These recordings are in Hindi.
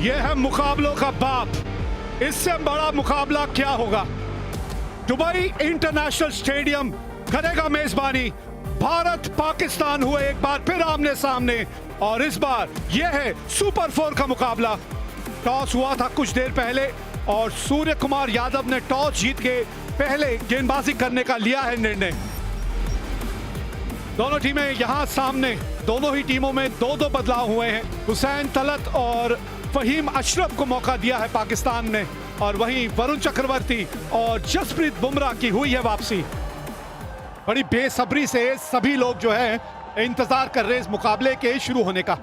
यह है मुकाबलों का बाप। इससे बड़ा मुकाबला क्या होगा। दुबई इंटरनेशनल स्टेडियम करेगा मेजबानी। भारत पाकिस्तान हुए एक बार फिर आमने सामने और इस बार यह है सुपर 4 का मुकाबला। टॉस हुआ था कुछ देर पहले और सूर्य कुमार यादव ने टॉस जीत के पहले गेंदबाजी करने का लिया है निर्णय। दोनों टीमें यहां सामने, दोनों ही टीमों में 2-2 बदलाव हुए हैं। हुसैन तलत और फहीम अशरफ को मौका दिया है पाकिस्तान ने और वहीं वरुण चक्रवर्ती और जसप्रीत बुमराह की हुई है वापसी। बड़ी बेसब्री से सभी लोग जो है इंतजार कर रहे हैं इस मुकाबले के शुरू होने का।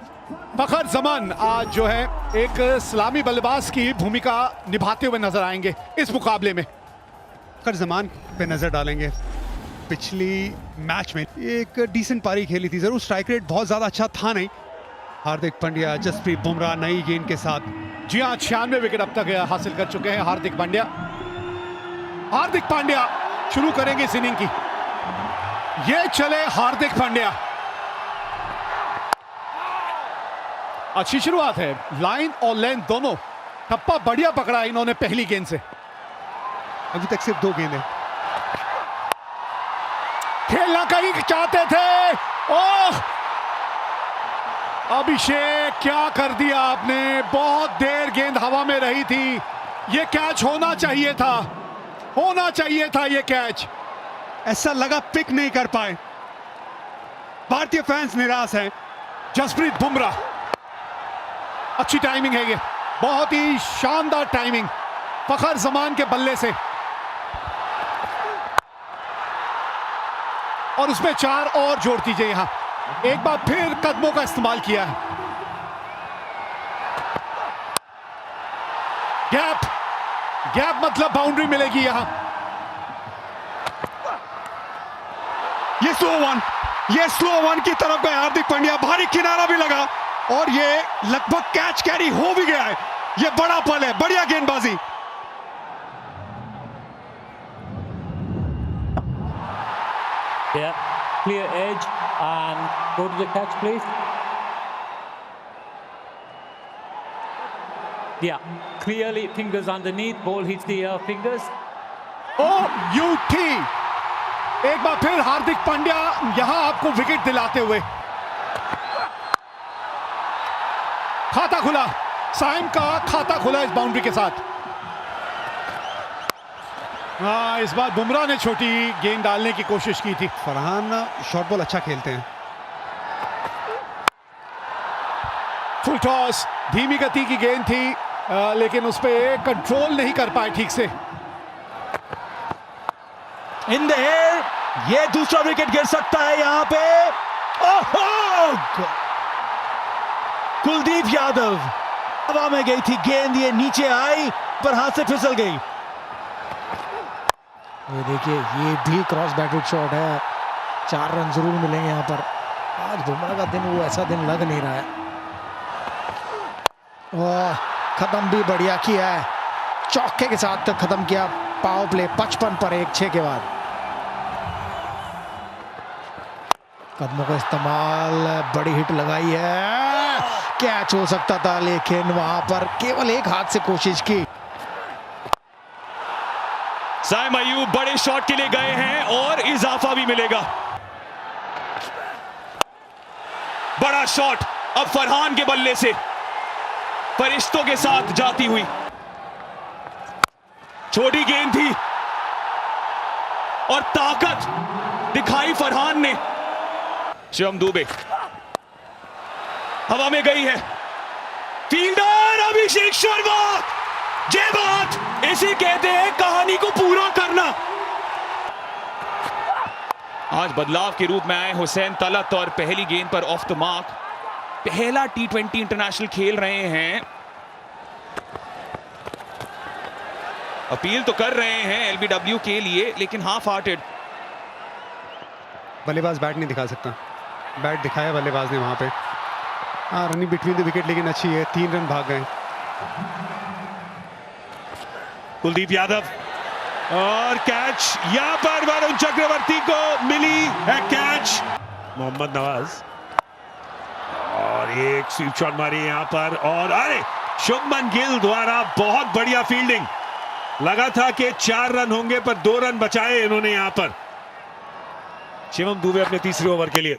फखर जमान आज जो है एक सलामी बल्लेबाज की भूमिका निभाते हुए नजर आएंगे इस मुकाबले में। फखर जमान पे नजर डालेंगे। पिछली मैच में एक डिसेंट पारी खेली थी, जरूर स्ट्राइक रेट बहुत ज्यादा अच्छा था नहीं। हार्दिक पांड्या, जसप्रीत बुमराह नई गेंद के साथ। जी हाँ, 96 विकेट अब तक हासिल कर चुके हैं हार्दिक पांड्या। हार्दिक पांड्या शुरू करेंगे इस इनिंग की। ये चले हार्दिक पांड्या। अच्छी शुरुआत है, लाइन और लेंथ दोनों। ठप्पा बढ़िया पकड़ा इन्होंने पहली गेंद से। अभी तक सिर्फ 2 गेंदें। खेलना कहीं चाहते थे। ओह अभिषेक, क्या कर दिया आपने। बहुत देर गेंद हवा में रही थी। ये कैच होना चाहिए था, होना चाहिए था ये कैच। ऐसा लगा पिक नहीं कर पाए। भारतीय फैंस निराश हैं। जसप्रीत बुमराह, अच्छी टाइमिंग है ये, बहुत ही शानदार टाइमिंग फखर जमान के बल्ले से। और उसमें 4 और जोड़ दीजिए। यहां एक बार फिर कदमों का इस्तेमाल किया है। गैप मतलब बाउंड्री मिलेगी यहां। ये स्लो वन की तरफ गए हार्दिक पांड्या। भारी किनारा भी लगा और ये लगभग कैच कैरी हो भी गया है। ये बड़ा पल है, बढ़िया गेंदबाजी। Yeah, clear edge and go to the catch, please. Yeah, clearly fingers underneath, ball hits the fingers. OUT एक बार फिर हार्दिक पांड्या यहां आपको विकेट दिलाते हुए। खाता खुला, साइम का खाता खुला इस बाउंड्री के साथ। हाँ, इस बार बुमराह ने छोटी गेंद डालने की कोशिश की थी। फरहान शॉर्ट बॉल अच्छा खेलते हैं। फुल टॉस, धीमी गति की गेंद थी लेकिन उस पर कंट्रोल नहीं कर पाए ठीक से। इन द एयर, ये दूसरा विकेट गिर सकता है यहां पे। कुलदीप यादव, हवा में गई थी गेंद, ये नीचे आई पर हाथ से फिसल गई। ये देखिए, ये भी क्रॉस बैटेड शॉट है। 4 रन जरूर मिलेंगे यहाँ पर। आज बुमराह का दिन वो ऐसा दिन लग नहीं रहा है। खत्म भी बढ़िया किया है, चौके के साथ तक खत्म किया। पावर प्ले 55 पर 1 6 के बाद। कदमों का इस्तेमाल, बड़ी हिट लगाई है। कैच हो सकता था लेकिन वहां पर केवल एक हाथ से कोशिश की। साइम अयूब बड़े शॉट के लिए गए हैं और इजाफा भी मिलेगा। बड़ा शॉट अब फरहान के बल्ले से फरिश्तों के साथ जाती हुई। छोटी गेंद थी और ताकत दिखाई फरहान ने। शिवम दुबे हवा में गई है। फील्डर अभिषेक शर्मा। ये बात इसे कहते हैं कहानी को पूरा करना। आज बदलाव के रूप में आए हुसैन तलत और पहली गेंद पर ऑफ द मार्क। पहला T20 इंटरनेशनल खेल रहे हैं। अपील तो कर रहे हैं LBW के लिए लेकिन हाफ हार्टेड। बल्लेबाज बैट नहीं दिखा सकता। बैट दिखाया बल्लेबाज ने वहां पे। हाँ, रनिंग बिटवीन द विकेट लेकिन अच्छी है। 3 रन भाग गए। कुलदीप यादव और कैच यहां पर वरुण चक्रवर्ती को मिली है कैच। मोहम्मद नवाज और एक स्वीप शॉट मारी यहां पर और अरे शुभमन गिल द्वारा बहुत बढ़िया फील्डिंग। लगा था कि 4 रन होंगे पर 2 रन बचाए इन्होंने यहां पर। शिवम दुबे अपने तीसरे ओवर के लिए,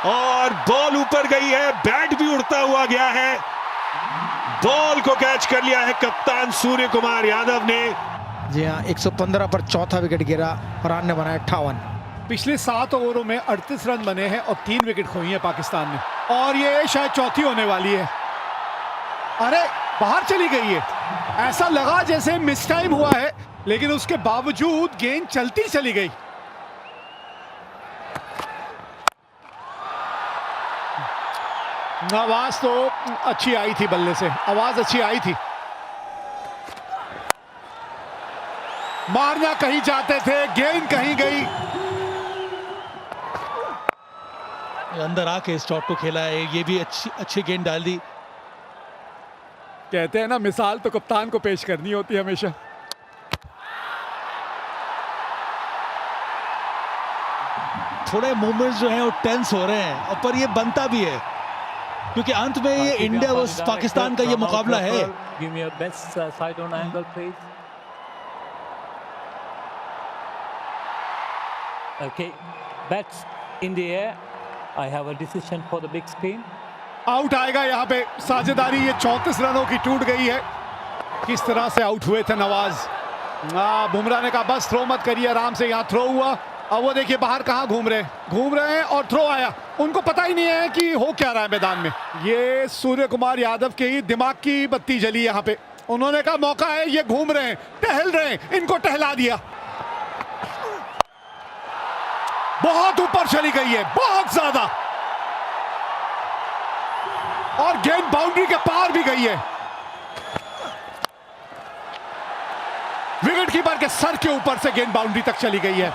और बॉल ऊपर गई है, बैट भी उड़ता हुआ गया है। बॉल को कैच कर लिया है कप्तान सूर्य कुमार यादव ने। जी हाँ, 115 पर चौथा विकेट गिरा, फरहान ने बनाया 58। पिछले 7 ओवरों में 38 रन बने हैं और 3 विकेट खोई है पाकिस्तान ने, और ये शायद चौथी होने वाली है। अरे बाहर चली गई है, ऐसा लगा जैसे मिस टाइम हुआ है, लेकिन उसके बावजूद गेंद चलती चली गई। आवाज तो अच्छी आई थी, बल्ले से आवाज अच्छी आई थी। मारना कहीं जाते थे, गेंद कहीं गई। अंदर आके इस शॉट को खेला है, ये भी अच्छी गेंद डाल दी। कहते हैं ना, मिसाल तो कप्तान को पेश करनी होती है हमेशा। थोड़े मूवमेंट्स जो हैं वो टेंस हो रहे हैं, और पर ये बनता भी है क्योंकि अंत में ये इंडिया वर्सेस पाकिस्तान का ये मुकाबला है। Give me your best side on angle, please. Okay, bats in the air. I have a decision for the big screen. Out आएगा यहाँ पे, साझेदारी ये 34 रनों की टूट गई है। किस तरह से आउट हुए थे नवाज। बुमराह ने कहा बस थ्रो मत करिए, आराम से। यहाँ थ्रो हुआ, अब वो देखिए बाहर कहाँ घूम रहे हैं और थ्रो आया। उनको पता ही नहीं है कि हो क्या रहा है मैदान में। ये सूर्य कुमार यादव के ही दिमाग की बत्ती जली यहाँ पे। उन्होंने कहा मौका है, ये घूम रहे हैं, टहल रहे हैं, इनको टहला दिया। बहुत ऊपर चली गई है, बहुत ज्यादा, और गेंद बाउंड्री के पार भी गई है। विकेट कीपर के सर के ऊपर से गेंद बाउंड्री तक चली गई है।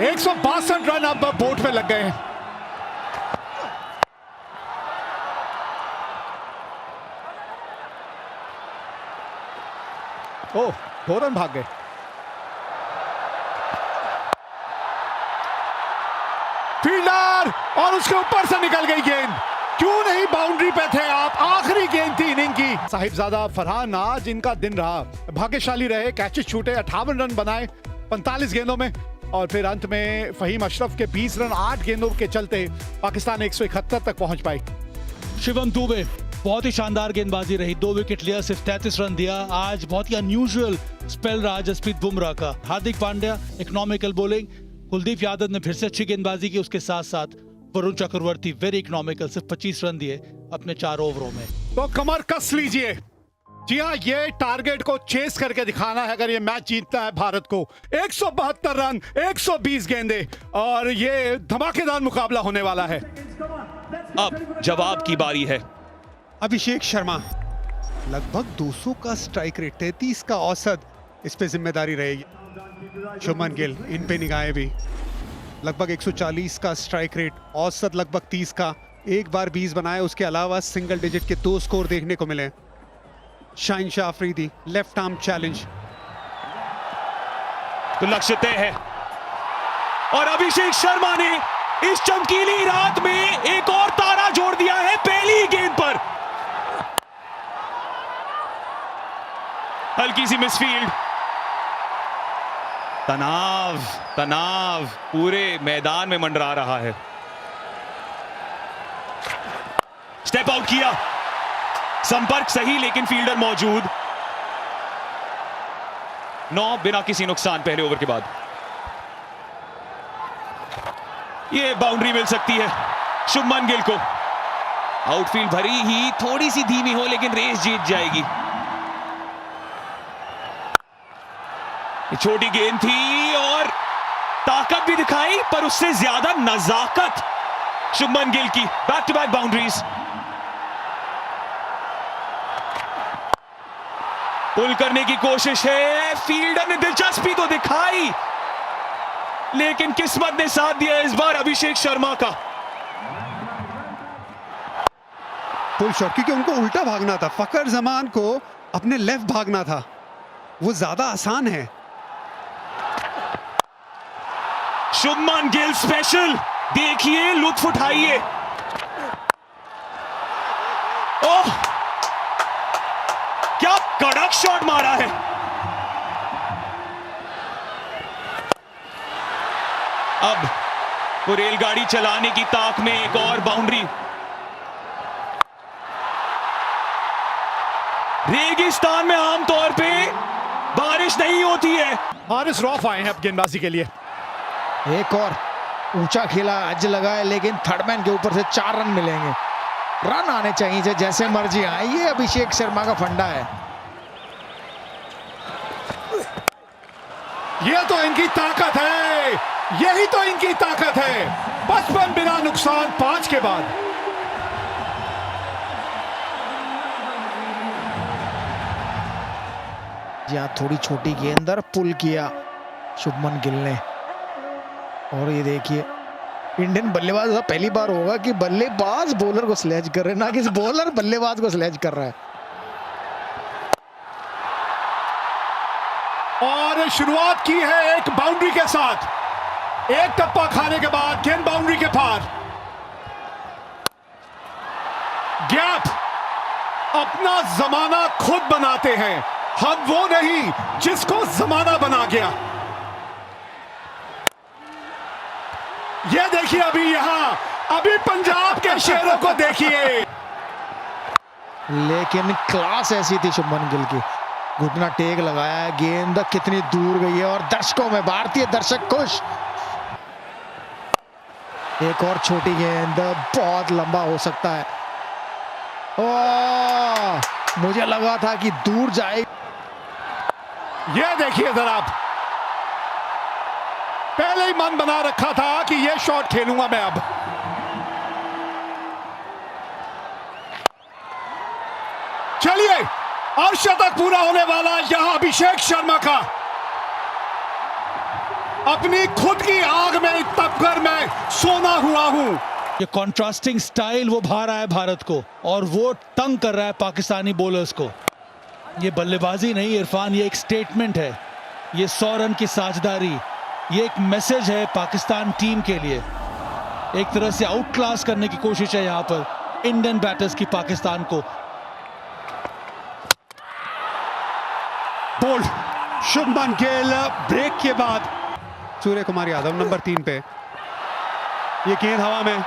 162 रन अब बोर्ड पे लग गए हैं। ओह, 2 रन भाग गए। फील्डर, और उसके ऊपर से निकल गई गेंद। क्यों नहीं बाउंड्री पे थे आप? आखिरी गेंद थी इनिंग की। साहिबजादा फरहान आज इनका दिन रहा, भाग्यशाली रहे। कैचेस छूटे, 58 रन बनाए 45 गेंदों में, और फिर अंत में फहीम अशरफ के 20 रन 8 गेंदों के चलते पाकिस्तान 171 तक पहुंच पाई। शिवम दुबे बहुत ही शानदार गेंदबाजी रही, 2 विकेट लिया, सिर्फ 33 रन दिया। आज बहुत ही अनयूजुअल स्पेल रहा जसप्रीत बुमराह का। हार्दिक पांड्या इकोनॉमिकल बॉलिंग, कुलदीप यादव ने फिर से अच्छी गेंदबाजी की। उसके साथ साथ वरुण चक्रवर्ती वेरी इकोनॉमिकल, सिर्फ 25 रन दिए अपने 4 ओवरों में। तो कमर कस लीजिए। जी हाँ, ये टारगेट को चेस करके दिखाना है अगर ये मैच जीतता है भारत को। 172 रन, 120 गेंदे, और ये धमाकेदार मुकाबला होने वाला है। अब जवाब की बारी है। अभिषेक शर्मा लगभग 200 का स्ट्राइक रेट, 33 का औसत, इस पे जिम्मेदारी रहेगी। शुभमन गिल, इन पे निगाहें भी। लगभग 140 का स्ट्राइक रेट, औसत लगभग 30 का, एक बार 20 बनाए। उसके अलावा सिंगल डिजिट के 2 स्कोर देखने को मिले। Shaheen Shah Afridi left arm challenge, तो लक्ष्य तय है, और अभिषेक शर्मा ने इस चमकीली रात में एक और तारा जोड़ दिया है पहली गेंद पर। हल्की सी मिसफील्ड, तनाव पूरे मैदान में मंडरा रहा है। स्टेप आउट किया, संपर्क सही, लेकिन फील्डर मौजूद। 9 बिना किसी नुकसान पहले ओवर के बाद। ये बाउंड्री मिल सकती है शुभमन गिल को। आउटफील्ड भरी ही थोड़ी सी धीमी हो, लेकिन रेस जीत जाएगी। छोटी गेंद थी और ताकत भी दिखाई, पर उससे ज्यादा नजाकत शुभमन गिल की। Back to back boundaries. Pull करने की कोशिश है, फील्डर ने दिलचस्पी तो दिखाई, लेकिन किस्मत ने साथ दिया इस बार अभिषेक शर्मा का। पुल शॉट, क्योंकि उनको उल्टा भागना था। फकर जमान को अपने लेफ्ट भागना था, वो ज्यादा आसान है। शुभमन गिल स्पेशल, देखिए, लुत्फ उठाइए। ओह, कड़क शॉट मारा है। अब वो रेलगाड़ी चलाने की ताक में एक और बाउंड्री। रेगिस्तान में आमतौर पे बारिश नहीं होती है। हारिस रौफ आए हैं अब गेंदबाजी के लिए। एक और ऊंचा खेला, अज लगा है, लेकिन थर्ड मैन के ऊपर से 4 रन मिलेंगे। रन आने चाहिए जैसे मर्जी आए, ये अभिषेक शर्मा का फंडा है। ये तो इनकी ताकत है, यही तो इनकी ताकत है। 55 बिना नुकसान 5 के बाद। यहाँ थोड़ी छोटी गेंद पुल किया शुभमन गिल ने। और ये देखिए, इंडियन बल्लेबाज पहली बार होगा कि बल्लेबाज बॉलर को स्लेज कर रहे हैं, ना कि बॉलर बल्लेबाज को स्लेज कर रहा है। और शुरुआत की है एक बाउंड्री के साथ। एक टप्पा खाने के बाद गेंद बाउंड्री के पार। गैप अपना जमाना खुद बनाते हैं, हम वो नहीं जिसको जमाना बना गया। ये देखिए, अभी पंजाब के शेरों को देखिए। लेकिन क्लास ऐसी थी शुभमन गिल की, घुटना टेक लगाया है, गेंद कितनी दूर गई है और दर्शकों में भारतीय दर्शक खुश। एक और छोटी गेंद, बहुत लंबा हो सकता है। ओह, मुझे लगा था कि दूर जाए। ये देखिए जरा, पहले ही मन बना रखा था कि ये शॉट खेलूंगा मैं। अब चलिए, और शतक पूरा होने वाला यहां अभिषेक शर्मा का। अपनी खुद की आग में तपकर मैं सोना हुआ हूं। ये कॉन्ट्रास्टिंग स्टाइल वो भा रहा है भारत को, और वो तंग कर रहा है पाकिस्तानी बॉलर्स को। ये बल्लेबाजी नहीं इरफान, ये एक स्टेटमेंट है। ये 100 रन की साझेदारी, ये एक मैसेज है पाकिस्तान टीम के लिए। एक तरह से आउट क्लास करने की कोशिश है यहां पर इंडियन बैटर्स की पाकिस्तान को। बोल्ड शुभमन गिल ब्रेक के बाद सूर्य कुमार यादव नंबर 3 पे। ये गेंद हवा में,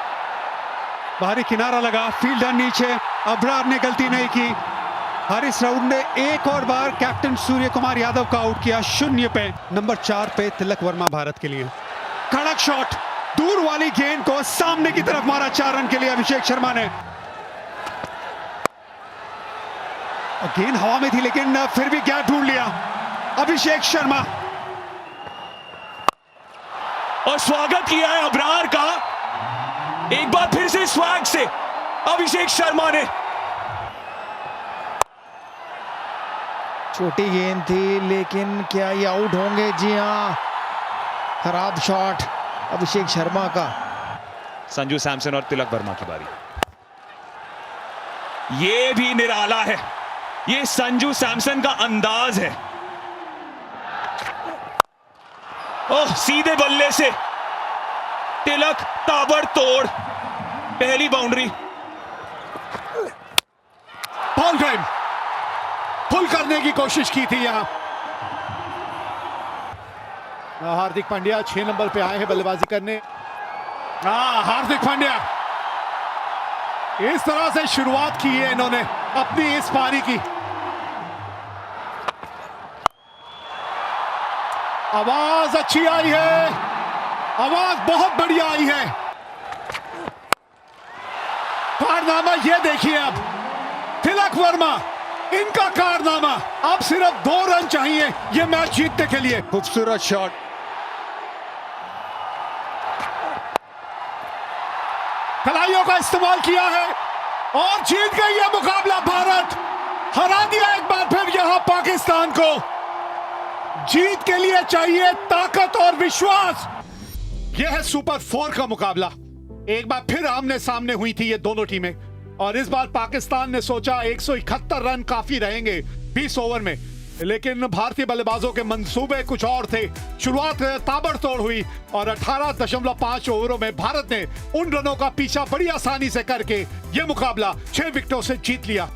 बाहरी किनारा लगा, फील्डर नीचे, अबरार ने गलती नहीं की। हारिस राउत ने एक और बार कैप्टन सूर्य कुमार यादव का आउट किया 0 पे। नंबर 4 पे तिलक वर्मा भारत के लिए। कड़क शॉट, दूर वाली गेंद को सामने की तरफ मारा 4 रन के लिए अभिषेक शर्मा ने। गेंद हवा में थी लेकिन फिर भी गैप ढूंढ लिया अभिषेक शर्मा। और स्वागत किया है अबरार का, एक बार फिर से स्वैग से अभिषेक शर्मा ने। छोटी गेंद थी लेकिन क्या ये आउट होंगे? जी हाँ, खराब शॉट अभिषेक शर्मा का। संजू सैमसन और तिलक वर्मा की बारी। ये भी निराला है, ये संजू सैमसन का अंदाज है। ओह, सीधे बल्ले से तिलक ताबड़तोड़, पहली बाउंड्री। बॉल टाइम, पुल करने की कोशिश की थी यहां। हार्दिक पांड्या 6 नंबर पे आए हैं बल्लेबाजी करने। हार्दिक पांड्या, इस तरह से शुरुआत की है इन्होंने अपनी इस पारी की। आवाज अच्छी आई है, आवाज बहुत बढ़िया आई है। कारनामा ये देखिए, अब तिलक वर्मा, इनका कारनामा। अब सिर्फ 2 रन चाहिए ये मैच जीतने के लिए। खूबसूरत शॉट, खिलाड़ियों का इस्तेमाल किया है और जीत गई है मुकाबला भारत। हरा दिया एक बार फिर यहां पाकिस्तान को। जीत के लिए चाहिए ताकत और विश्वास। यह है सुपर 4 का मुकाबला। एक बार फिर आमने सामने हुई थी ये दोनों टीमें, और इस बार पाकिस्तान ने सोचा 171 रन काफी रहेंगे 20 ओवर में, लेकिन भारतीय बल्लेबाजों के मंसूबे कुछ और थे। शुरुआत ताबड़तोड़ हुई और 18.5 ओवरों में भारत ने उन रनों का पीछा बड़ी आसानी से करके यह मुकाबला 6 विकेटों से जीत लिया।